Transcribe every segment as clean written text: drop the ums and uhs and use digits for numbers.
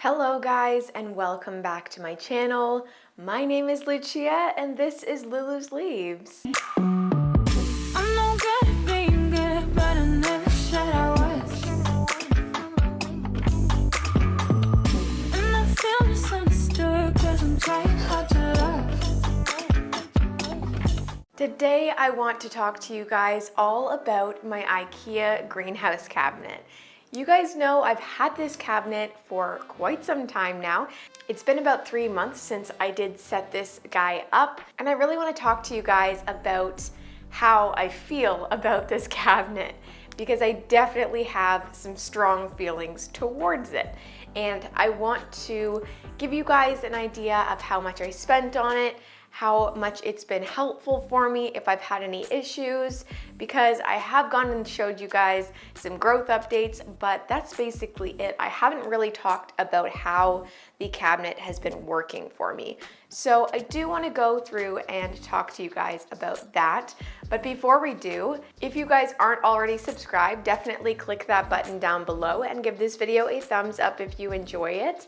Hello guys and welcome back to my channel. My name is Lucia and this is Lulu's Leaves. I'm no good at being good, but I never said I was. And I feel misunderstood cause I'm trying hard to love. Today I want to talk to you guys all about my IKEA greenhouse cabinet. You guys know I've had this cabinet for quite some time now. It's been about 3 months since I did set this guy up, and I really want to talk to you guys about how I feel about this cabinet because I definitely have some strong feelings towards it. And I want to give you guys an idea of how much I spent on it, how much it's been helpful for me if I've had any issues, because I have gone and showed you guys some growth updates, but that's basically it. I haven't really talked about how the cabinet has been working for me. So I do want to go through and talk to you guys about that. But before we do, if you guys aren't already subscribed, definitely click that button down below and give this video a thumbs up if you enjoy it.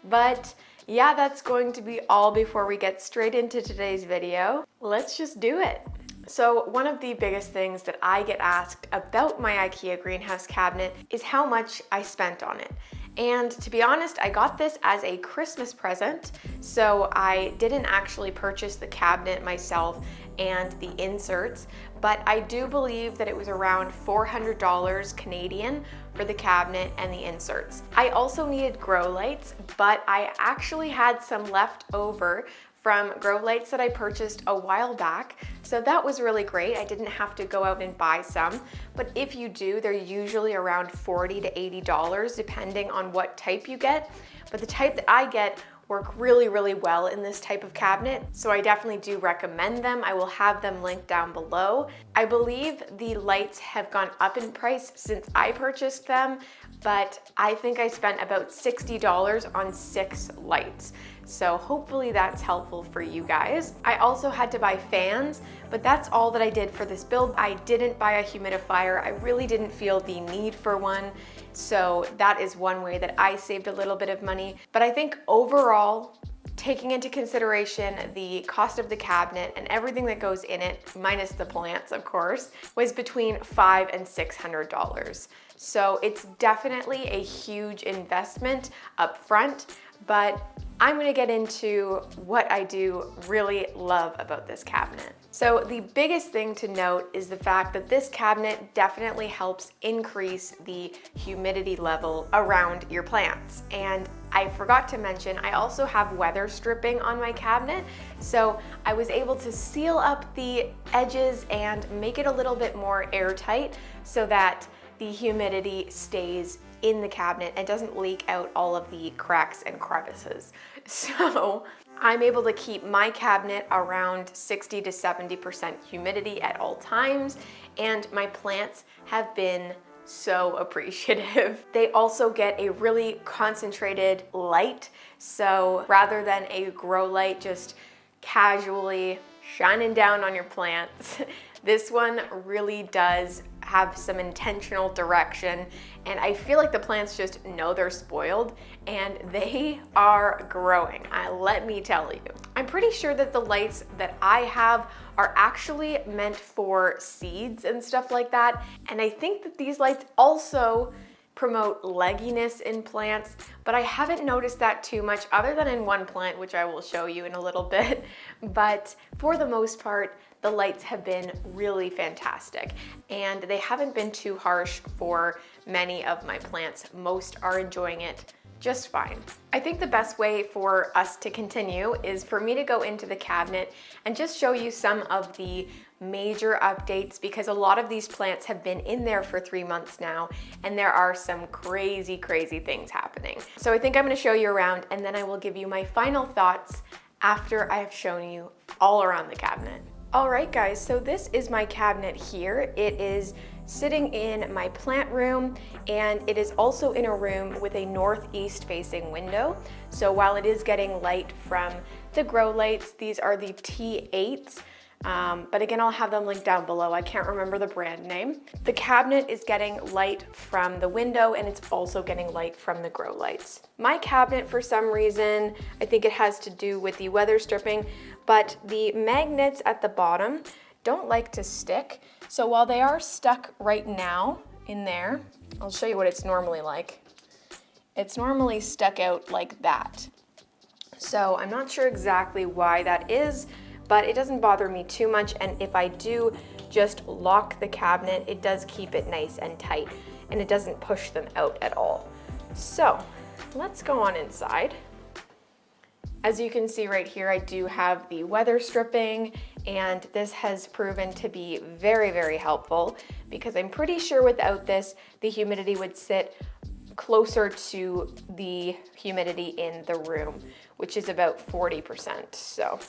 But yeah, that's going to be all before we get straight into today's video. Let's just do it. So one of the biggest things that I get asked about my IKEA greenhouse cabinet is how much I spent on it. And to be honest, I got this as a Christmas present, so I didn't actually purchase the cabinet myself and the inserts, but I do believe that it was around $400 Canadian for the cabinet and the inserts. I also needed grow lights, but I actually had some left over from grow lights that I purchased a while back. So that was really great. I didn't have to go out and buy some, but if you do, they're usually around $40 to $80 depending on what type you get. But the type that I get work really, really well in this type of cabinet, so I definitely do recommend them. I will have them linked down below. I believe the lights have gone up in price since I purchased them, but I think I spent about $60 on 6 lights. So hopefully that's helpful for you guys. I also had to buy fans, but that's all that I did for this build. I didn't buy a humidifier. I really didn't feel the need for one. So that is one way that I saved a little bit of money. But I think overall, taking into consideration the cost of the cabinet and everything that goes in it, minus the plants of course, was between $500 and $600. So it's definitely a huge investment up front, but I'm gonna get into what I do really love about this cabinet. So the biggest thing to note is the fact that this cabinet definitely helps increase the humidity level around your plants. And I forgot to mention, I also have weather stripping on my cabinet. So I was able to seal up the edges and make it a little bit more airtight so that the humidity stays in the cabinet and doesn't leak out all of the cracks and crevices. So I'm able to keep my cabinet around 60 to 70% humidity at all times, and my plants have been so appreciative. They also get a really concentrated light, so rather than a grow light just casually shining down on your plants, this one really does have some intentional direction, and I feel like the plants just know they're spoiled and they are growing, let me tell you. I'm pretty sure that the lights that I have are actually meant for seeds and stuff like that, and I think that these lights also promote legginess in plants, but I haven't noticed that too much other than in one plant, which I will show you in a little bit. But for the most part, the lights have been really fantastic, and they haven't been too harsh for many of my plants. Most are enjoying it just fine. I think the best way for us to continue is for me to go into the cabinet and just show you some of the major updates, because a lot of these plants have been in there for 3 months now and there are some crazy things happening. So I think I'm going to show you around and then I will give you my final thoughts after I have shown you all around the cabinet. Alright guys, so this is my cabinet here. It is sitting in my plant room, and it is also in a room with a northeast facing window. So while it is getting light from the grow lights, these are the T8s, But again, I'll have them linked down below. I can't remember the brand name. The cabinet is getting light from the window and it's also getting light from the grow lights. My cabinet, for some reason, I think it has to do with the weather stripping, but the magnets at the bottom don't like to stick. So while they are stuck right now in there, I'll show you what it's normally like. It's normally stuck out like that. So I'm not sure exactly why that is, but it doesn't bother me too much. And if I do just lock the cabinet, it does keep it nice and tight and it doesn't push them out at all. So let's go on inside. As you can see right here, I do have the weather stripping, and this has proven to be very, very helpful because I'm pretty sure without this, the humidity would sit closer to the humidity in the room, which is about 40%. So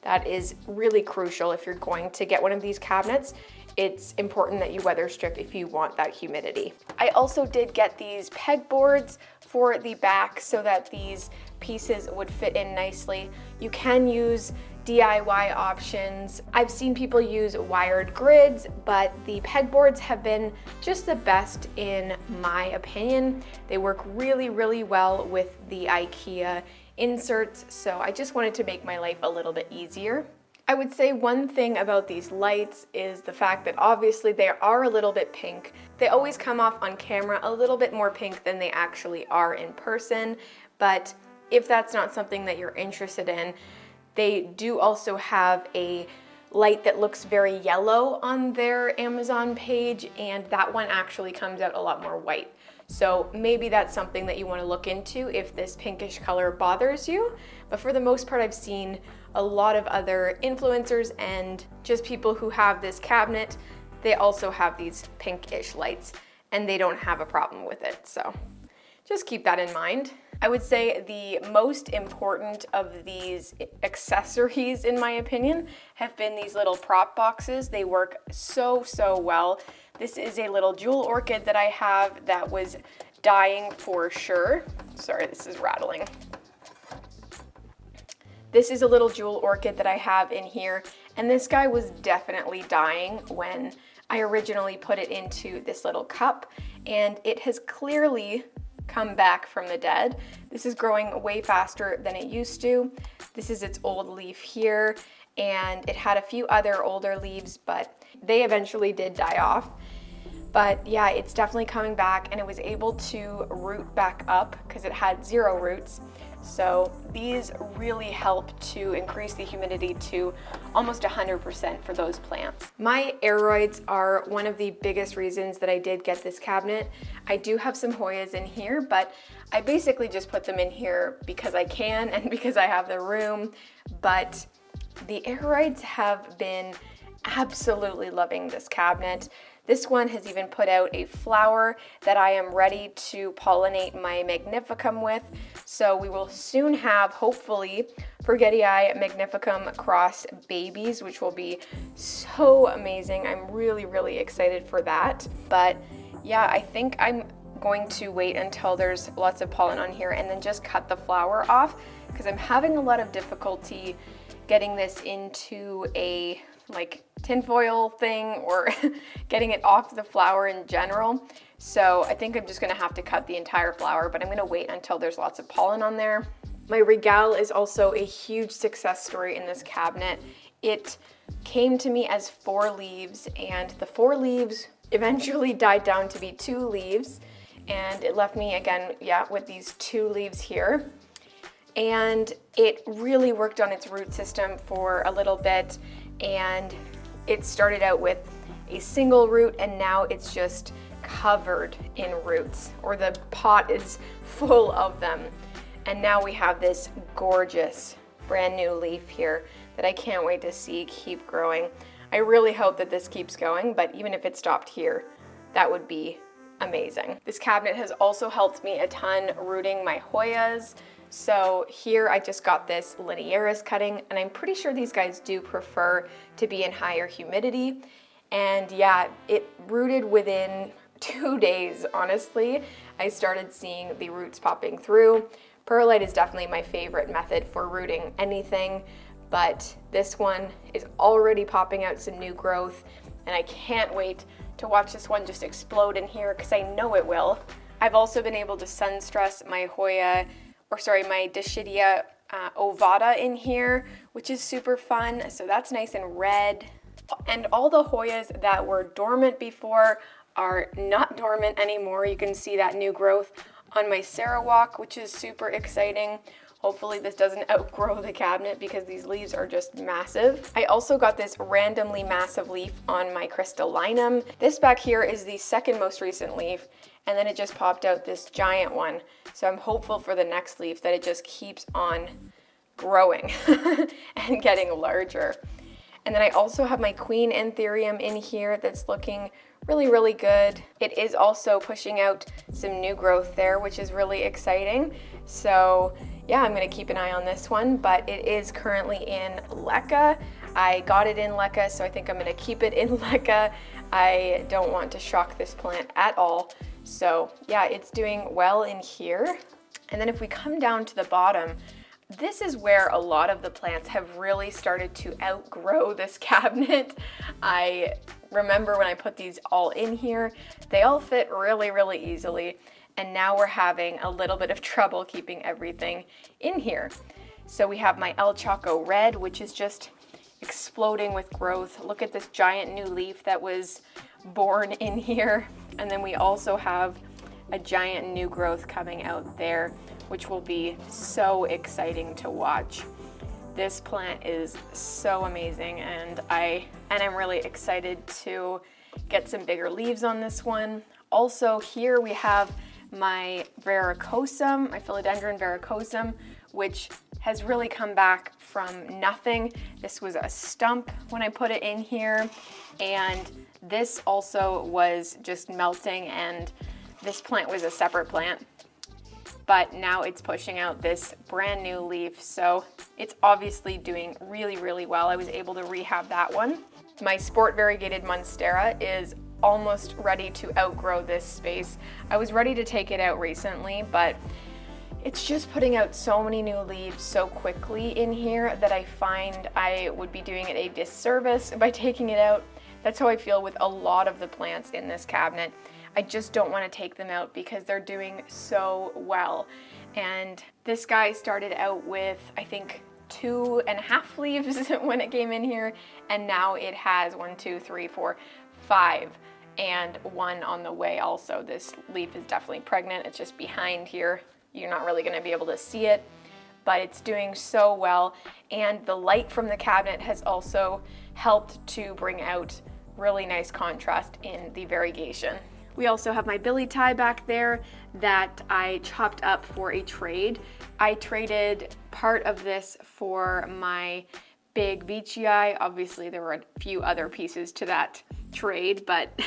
that is really crucial if you're going to get one of these cabinets. It's important that you weather strip if you want that humidity. I also did get these pegboards for the back so that these pieces would fit in nicely. You can use DIY options. I've seen people use wired grids, but the pegboards have been just the best in my opinion. They work really, really well with the IKEA inserts, so I just wanted to make my life a little bit easier. I would say one thing about these lights is the fact that obviously they are a little bit pink. They always come off on camera a little bit more pink than they actually are in person, but if that's not something that you're interested in, they do also have a light that looks very yellow on their Amazon page, and that one actually comes out a lot more white. So maybe that's something that you want to look into if this pinkish color bothers you. But for the most part, I've seen a lot of other influencers and just people who have this cabinet, they also have these pinkish lights and they don't have a problem with it. So just keep that in mind. I would say the most important of these accessories, in my opinion, have been these little prop boxes. They work so, so well. This is a little jewel orchid that I have that was dying for sure. Sorry, this is rattling. This is a little jewel orchid that I have in here, and this guy was definitely dying when I originally put it into this little cup, and it has clearly come back from the dead. This is growing way faster than it used to. This is its old leaf here, and it had a few other older leaves, but they eventually did die off. But yeah, it's definitely coming back, and it was able to root back up because it had 0 roots. So these really help to increase the humidity to almost 100% for those plants. My aeroids are one of the biggest reasons that I did get this cabinet. I do have some Hoyas in here, but I basically just put them in here because I can and because I have the room. But the aeroids have been absolutely loving this cabinet. This one has even put out a flower that I am ready to pollinate my magnificum with. So we will soon have, hopefully, Variegata magnificum cross babies, which will be so amazing. I'm really, really excited for that. But yeah, I think I'm going to wait until there's lots of pollen on here and then just cut the flower off because I'm having a lot of difficulty getting this into a tinfoil thing or getting it off the flower in general. So I think I'm just gonna have to cut the entire flower, but I'm gonna wait until there's lots of pollen on there. My Regal is also a huge success story in this cabinet. It came to me as 4 leaves, and the 4 leaves eventually died down to be 2 leaves, and it left me again, yeah, with these 2 leaves here. And it really worked on its root system for a little bit, and it started out with a single root and now it's just covered in roots, or the pot is full of them. And now we have this gorgeous brand new leaf here that I can't wait to see keep growing. I really hope that this keeps going, but even if it stopped here, that would be amazing. This cabinet has also helped me a ton rooting my Hoyas. So here I just got this linearis cutting, and I'm pretty sure these guys do prefer to be in higher humidity. And yeah, it rooted within 2 days, honestly. I started seeing the roots popping through. Perlite is definitely my favorite method for rooting anything, but this one is already popping out some new growth, and I can't wait to watch this one just explode in here because I know it will. I've also been able to sun stress my my Dischidia ovata in here, which is super fun. So that's nice and red. And all the Hoyas that were dormant before are not dormant anymore. You can see that new growth on my Sarawak, which is super exciting. Hopefully this doesn't outgrow the cabinet because these leaves are just massive. I also got this randomly massive leaf on my crystal Linum. This back here is the second most recent leaf, and then it just popped out this giant one. So I'm hopeful for the next leaf that it just keeps on growing and getting larger. And then I also have my Queen Anthurium in here that's looking really, really good. It is also pushing out some new growth there, which is really exciting. So yeah, I'm gonna keep an eye on this one, but it is currently in LECA. I got it in LECA, so I think I'm gonna keep it in LECA. I don't want to shock this plant at all. So yeah, it's doing well in here. And then if we come down to the bottom, this is where a lot of the plants have really started to outgrow this cabinet. I remember when I put these all in here, they all fit really, really easily. And now we're having a little bit of trouble keeping everything in here. So we have my Elchaco Red, which is just exploding with growth. Look at this giant new leaf that was born in here. And then we also have a giant new growth coming out there, which will be so exciting to watch. This plant is so amazing, and I'm really excited to get some bigger leaves on this one. Also here we have my varicosum, my philodendron varicosum, which has really come back from nothing. This was a stump when I put it in here, and this also was just melting, and this plant was a separate plant, but now it's pushing out this brand new leaf. So it's obviously doing really, really well. I was able to rehab that one. My sport variegated monstera is almost ready to outgrow this space. I was ready to take it out recently, but it's just putting out so many new leaves so quickly in here that I find I would be doing it a disservice by taking it out. That's how I feel with a lot of the plants in this cabinet. I just don't want to take them out because they're doing so well. And this guy started out with, I think, 2.5 leaves when it came in here, and now it has 1, 2, 3, 4, 5, and one on the way also. This leaf is definitely pregnant. It's just behind here. You're not really going to be able to see it, but it's doing so well. And the light from the cabinet has also helped to bring out really nice contrast in the variegation. We also have my Billy Tie back there that I chopped up for a trade. I traded part of this for my big Veitchii. Obviously there were a few other pieces to that trade, but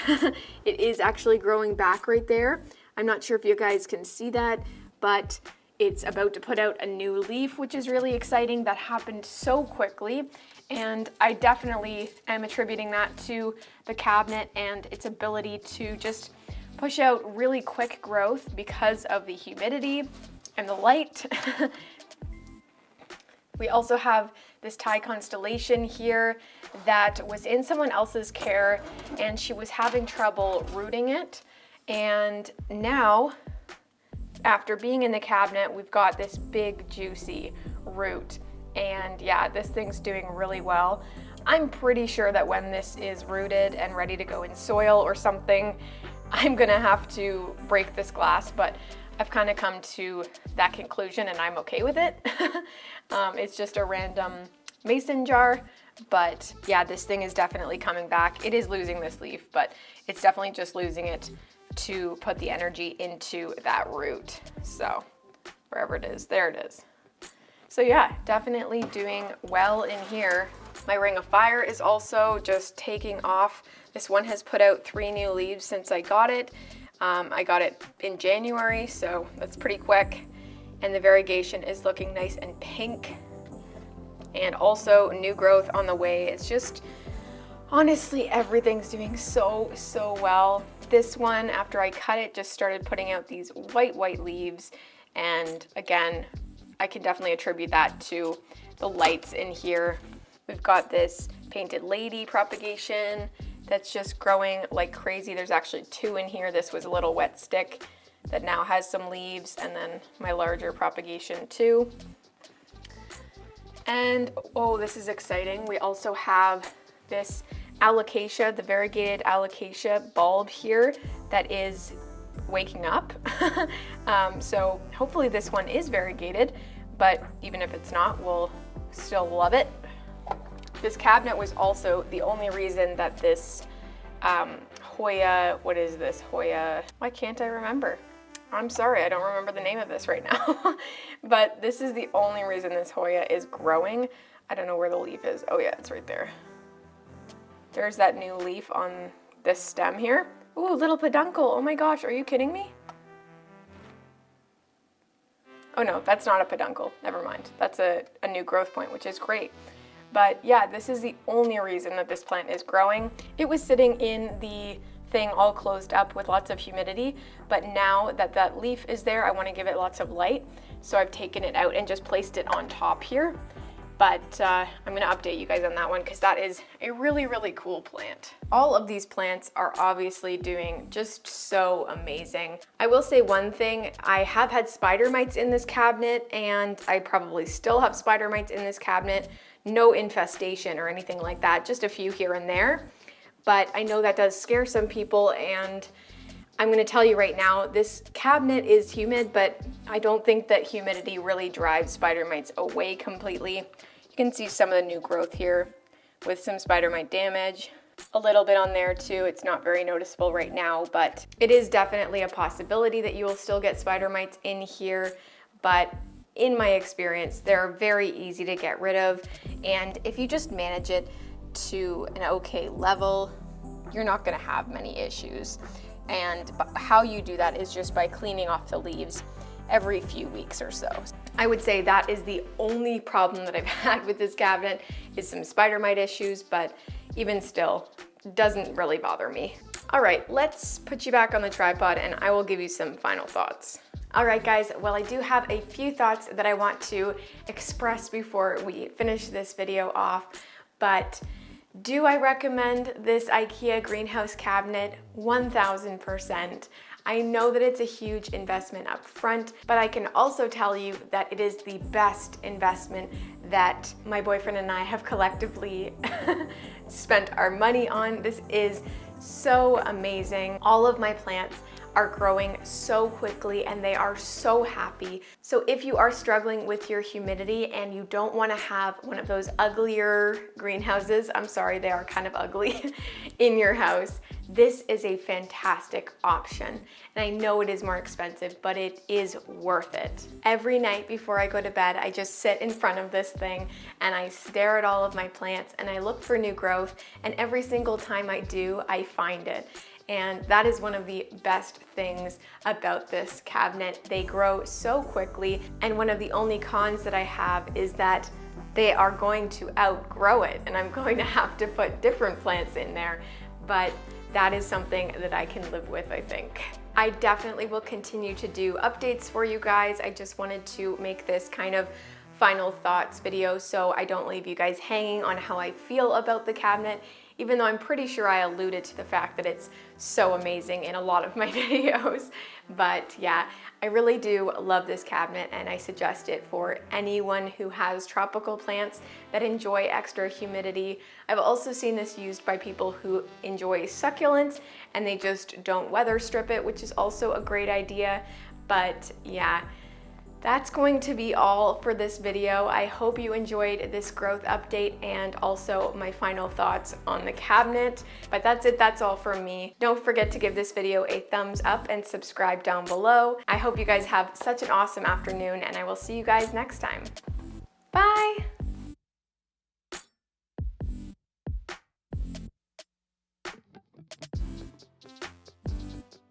it is actually growing back right there. I'm not sure if you guys can see that, but it's about to put out a new leaf, which is really exciting. That happened so quickly, and I definitely am attributing that to the cabinet and its ability to just push out really quick growth because of the humidity and the light. We also have this Thai Constellation here that was in someone else's care, and she was having trouble rooting it. And now, after being in the cabinet, we've got this big juicy root. And yeah, this thing's doing really well. I'm pretty sure that when this is rooted and ready to go in soil or something, I'm gonna have to break this glass, but I've kind of come to that conclusion and I'm okay with it. It's just a random mason jar, but yeah, this thing is definitely coming back. It is losing this leaf, but it's definitely just losing it to put the energy into that root. So wherever it is, there it is. So yeah, definitely doing well in here. My Ring of Fire is also just taking off. This one has put out 3 new leaves since I got it. I got it in January, so that's pretty quick. And the variegation is looking nice and pink. And also new growth on the way. It's just, honestly, everything's doing so well. This one, after I cut it, just started putting out these white leaves. And again, I can definitely attribute that to the lights in here. We've got this painted lady propagation that's just growing like crazy. There's actually 2 in here. This was a little wet stick that now has some leaves, and then my larger propagation too. And oh, this is exciting. We also have this alocasia, the variegated alocasia bulb here that is waking up. So hopefully this one is variegated, but even if it's not, we'll still love it. This cabinet was also the only reason that this Hoya, what is this Hoya? Why can't I remember? I'm sorry, I don't remember the name of this right now. But this is the only reason this Hoya is growing. I don't know where the leaf is. Oh yeah, it's right there. There's that new leaf on this stem here. Ooh, little peduncle. Oh my gosh, are you kidding me? Oh no, that's not a peduncle. Never mind. That's a new growth point, which is great. But yeah, this is the only reason that this plant is growing. It was sitting in the thing all closed up with lots of humidity, but now that that leaf is there, I want to give it lots of light. So I've taken it out and just placed it on top here. But I'm going to update you guys on that one because that is a really, really cool plant. All of these plants are obviously doing just so amazing. I will say one thing, I have had spider mites in this cabinet, and I probably still have spider mites in this cabinet. No infestation or anything like that, just a few here and there. But I know that does scare some people, and I'm going to tell you right now, this cabinet is humid, but I don't think that humidity really drives spider mites away completely. You can see some of the new growth here with some spider mite damage. A little bit on there too. It's not very noticeable right now, but it is definitely a possibility that you will still get spider mites in here. But in my experience, they're very easy to get rid of. And if you just manage it to an okay level, you're not going to have many issues. And how you do that is just by cleaning off the leaves every few weeks or so. I would say that is the only problem that I've had with this cabinet is some spider mite issues, but even still, doesn't really bother me. All right, let's put you back on the tripod and I will give you some final thoughts. All right, guys, well, I do have a few thoughts that I want to express before we finish this video off, but do I recommend this IKEA greenhouse cabinet? 1000%. I know that it's a huge investment up front, but I can also tell you that it is the best investment that my boyfriend and I have collectively spent our money on. This is so amazing. All of my plants are growing so quickly and they are so happy. So if you are struggling with your humidity and you don't want to have one of those uglier greenhouses, I'm sorry, they are kind of ugly, in your house, this is a fantastic option. And I know it is more expensive, but it is worth it. Every night before I go to bed, I just sit in front of this thing and I stare at all of my plants and I look for new growth, and every single time I do, I find it. And that is one of the best things about this cabinet. They grow so quickly, and one of the only cons that I have is that they are going to outgrow it, and I'm going to have to put different plants in there, but that is something that I can live with, I think. I definitely will continue to do updates for you guys. I just wanted to make this kind of final thoughts video so I don't leave you guys hanging on how I feel about the cabinet, even though I'm pretty sure I alluded to the fact that it's so amazing in a lot of my videos. But yeah, I really do love this cabinet and I suggest it for anyone who has tropical plants that enjoy extra humidity. I've also seen this used by people who enjoy succulents and they just don't weather strip it, which is also a great idea. But yeah, that's going to be all for this video. I hope you enjoyed this growth update and also my final thoughts on the cabinet. But that's it, that's all from me. Don't forget to give this video a thumbs up and subscribe down below. I hope you guys have such an awesome afternoon and I will see you guys next time. Bye!